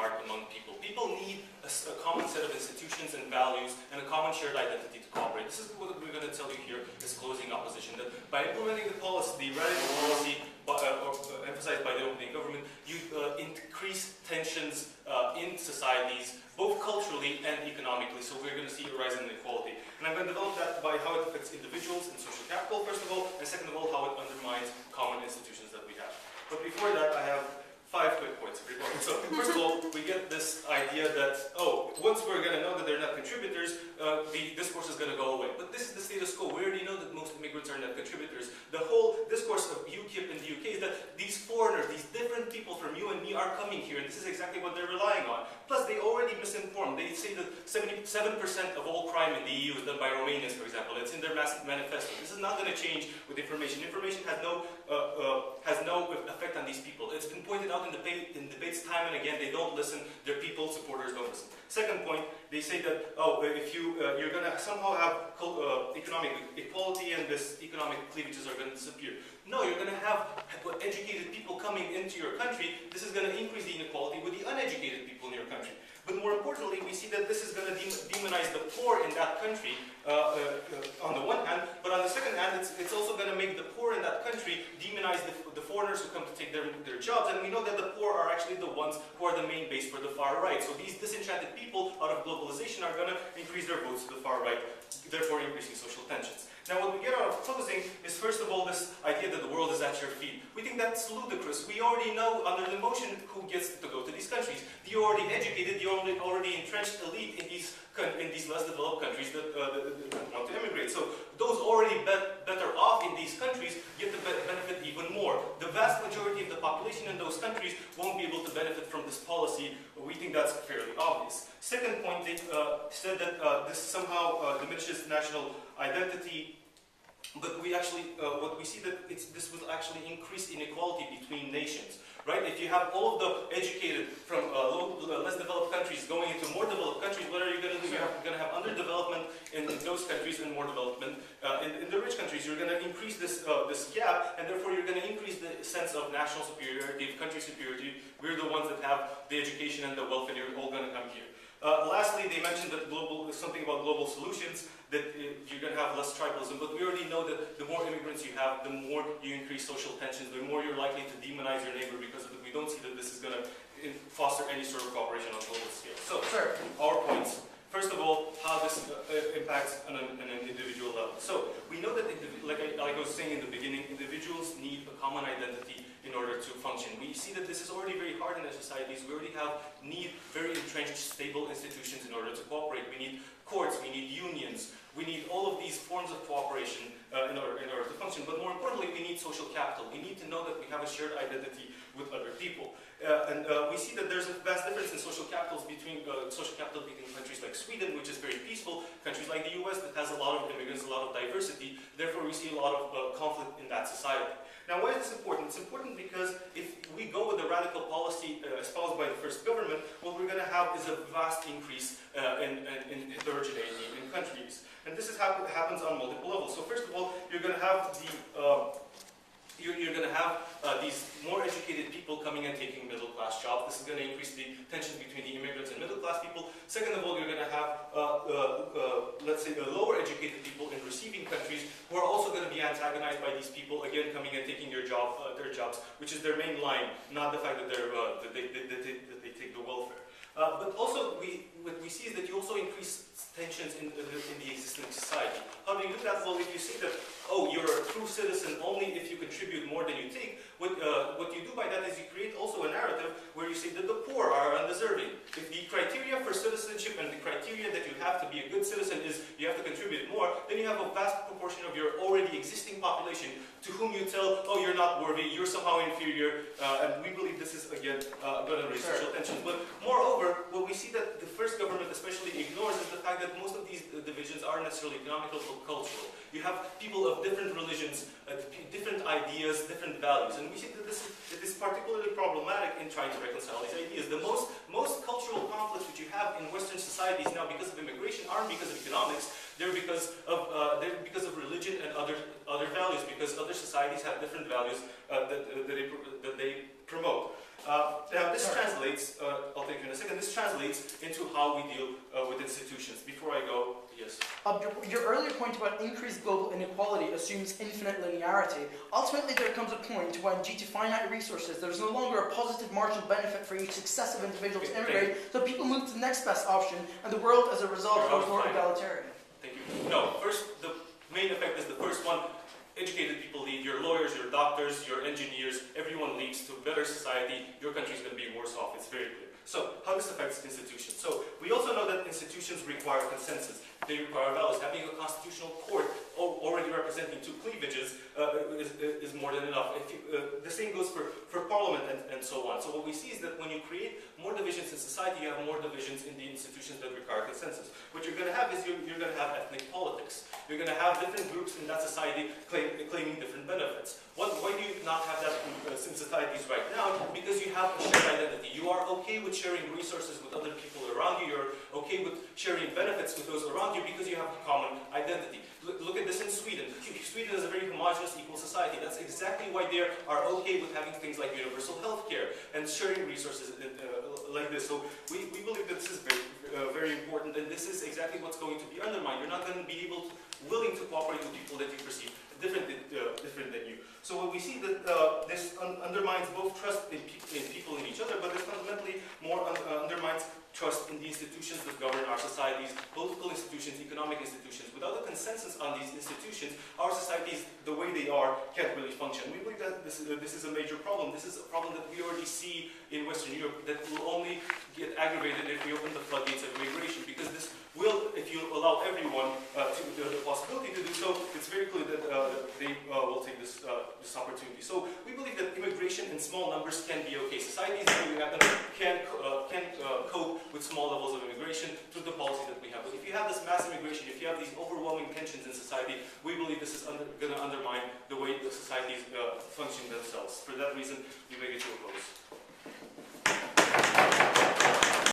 mark among people. People need a common set of institutions and values and a common shared identity to cooperate. This is what we're going to tell you here is closing opposition. That by implementing the policy, the radical policy emphasized by the opening government, you increase tensions in societies, both culturally and economically. So we're going to see a rise in inequality. And I'm going to develop that by how it affects individuals and social capital, first of all, and second of all, how it undermines common institutions that we have. But before that, I have 5 quick points. So first of all, we get this idea that, oh, once we're going to know that they're not contributors, the discourse is going to go away. But this is the status quo. We already know that most immigrants are not contributors. The whole discourse of UKIP in the UK is that these foreigners, these different people from you and me are coming here, and this is exactly what they're relying on. Plus, they already misinformed. They say that 77% of all crime in the EU is done by Romanians, for example. It's in their manifesto. This is not going to change with information. Information has no effect on these people. It's been pointed out in debates time and again. They don't listen. Their people, supporters don't listen. Second point, they say that, oh, if you're going to somehow have economic equality and this economic cleavages are going to disappear. No, you're going to have educated people coming into your country. This is going to increase the inequality with the uneducated people in your country. But more importantly, we see that this is going to demonize the poor in that country on the one hand, but on the second hand, it's also going to make the poor in that country demonize the foreigners who come to take their jobs. And we know that the poor are actually the ones who are the main base for the far right. So these disenchanted people out of globalization are going to increase their votes to the far right, therefore increasing social tensions. Now, what we get out of closing is, first of all, this idea that the world is at your feet. We think that's ludicrous. We already know under the motion who gets to go to these countries. The already educated, the already entrenched elite in these less developed countries that want to immigrate. So those already better off in these countries get to benefit even more. The vast majority of the population in those countries won't be able to benefit from this policy. We think that's fairly obvious. Second point, they said that this somehow diminishes national identity. But we actually, what we see that this will actually increase inequality between nations, right? If you have all of the educated from less developed countries going into more developed countries, what are you going to do? You're going to have underdevelopment in those countries and more development in the rich countries. You're going to increase this gap, and therefore you're going to increase the sense of national superiority, of country superiority. We're the ones that have the education and the wealth, and you're all going to come here. Lastly, they mentioned that something about global solutions, that you're going to have less tribalism, but we already know that the more immigrants you have, the more you increase social tensions, the more you're likely to demonize your neighbor because of it. We don't see that this is going to foster any sort of cooperation on a global scale. So, our points. First of all, how this impacts on an individual level. So, we know that, like I was saying in the beginning, individuals need a common identity in order to function. We see that this is already very hard in our societies. We already need very entrenched, stable institutions in order to cooperate. We need courts, we need unions, we need all of these forms of cooperation in order to function. But more importantly, we need social capital. We need to know that we have a shared identity with other people. We see that there's a vast difference in social capital between countries like Sweden, which is very peaceful, countries like the US that has a lot of immigrants, a lot of diversity. Therefore, we see a lot of conflict in that society. Now, why is this important? It's important because if we go with the radical policy espoused by the first government, what we're going to have is a vast increase in heterogeneity in countries. And this happens on multiple levels. So first of all, you're going to have these more educated people coming and taking middle-class jobs. This is going to increase the tensions between the immigrants and middle-class people. Second of all, you're going to have, let's say, the lower educated people in receiving countries who are also going to be antagonized by these people, again, coming and taking their jobs, which is their main line, not the fact that they take the welfare. But also, what we see is that you also increase tensions in the existing society. How do you do that? Well, if you say that, oh, you're a true citizen only if you contribute more than you take, what you do by that is you create also a narrative where you say that the poor are undeserving. If the criteria for citizenship and the criteria that you have to be a good citizen is you have to contribute more, then you have a vast proportion of your already existing population to whom you tell, oh, you're not worthy, you're somehow inferior, and we believe this is, again, going to raise social tensions. But moreover, what we see that the first government especially ignores is the fact that most of these divisions aren't necessarily economical or cultural. You have people of different religions, different ideas, different values, and we see that this is particularly problematic in trying to reconcile these ideas. The most cultural conflicts which you have in Western societies now because of immigration aren't because of economics. They're because of religion and other values, because other societies have different values that they promote. Now this translates, I'll take take you in a second. This translates into how we deal with institutions. Before I go, yes? Your earlier point about increased global inequality assumes infinite linearity. Ultimately, there comes a point when, due to finite resources, there is no longer a positive marginal benefit for each successive individual to immigrate, so people move to the next best option, and the world, as a result, becomes more egalitarian. Thank you. No, first, the main effect is the first one. Educated people leave, your lawyers, your doctors, your engineers, everyone leaves to a better society. Your country is going to be worse off, it's very clear. So, how this affects institutions? So, we also know that institutions require consensus. They require values. Having a constitutional court already representing two cleavages is more than enough. The same goes for parliament and so on. So what we see is that when you create more divisions in society, you have more divisions in the institutions that require consensus. What you're going to have is you're going to have ethnic politics. You're going to have different groups in that society claiming different benefits. Why do you not have that in societies right now? Because you have a shared identity. You are okay with sharing resources with other people around you. You're okay with sharing benefits with those around you because you have a common identity. Look at this in Sweden. Sweden is a very homogeneous, equal society. That's exactly why they are okay with having things like universal health care and sharing resources like this. So we believe that this is very important, and this is exactly what's going to be undermined. You're not going to be willing to cooperate with people that you perceive different than you. So what we see that this undermines both trust in people in each other, but this fundamentally more undermines trust in the institutions that govern our societies, political institutions, economic institutions. Without a consensus on these institutions, our societies, the way they are, can't really function. We believe that this is a major problem. This is a problem that we already see in Western Europe that will only get aggravated if we open the floodgates of immigration, because this will, if you allow everyone the possibility to do so, it's very clear that they will take this opportunity. So we believe that immigration in small numbers can be okay. Societies can cope with small levels of immigration through the policy that we have. But if you have this mass immigration, if you have these overwhelming tensions in society, we believe this is going to undermine the way the societies function themselves. For that reason, we beg you to oppose.